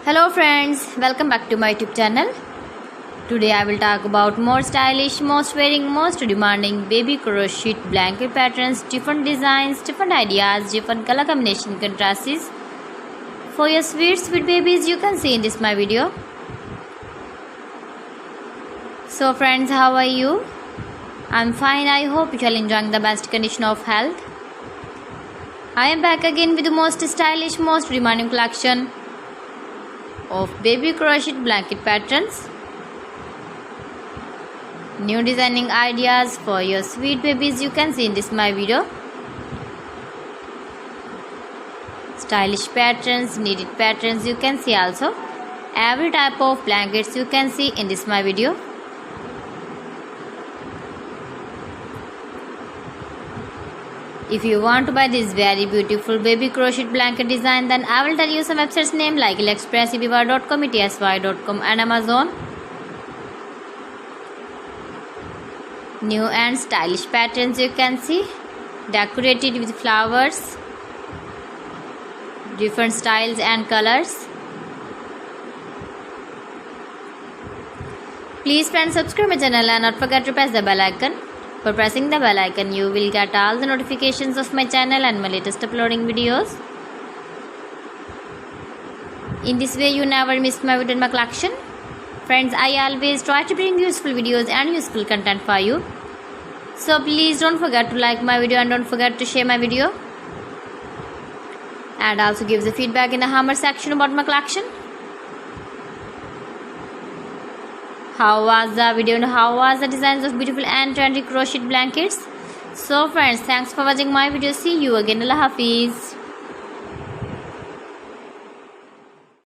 Hello friends, welcome back to my YouTube channel. Today I will talk about more stylish, most wearing, most demanding baby crochet blanket patterns, different designs, different ideas, different color combination contrasts for your sweet babies you can see in this my video. So friends, how are you? I'm fine. I hope you are enjoying the best condition of health. I am back again with the most stylish, most demanding collection of baby crochet blanket patterns. New designing ideas for your sweet babies you can see in this my video. Stylish patterns, needed patterns you can see also. Every type of blankets you can see in this my video. If you want to buy this very beautiful baby crochet blanket design, then I will tell you some websites name like AliExpress, eBay.com, ETSY.com and Amazon. New and stylish patterns you can see, decorated with flowers, different styles and colors. Please friends, subscribe my channel and not forget to press the bell icon. For pressing the bell icon, you will get all the notifications of my channel and my latest uploading videos. In this way, you never miss my video in my collection. Friends, I always try to bring useful videos and useful content for you. So please don't forget to like my video and don't forget to share my video. And also give the feedback in the comment section about my collection. How was the video and how was the designs of beautiful and trendy crochet blankets? So friends, thanks for watching my video. See you again. Allah Hafiz.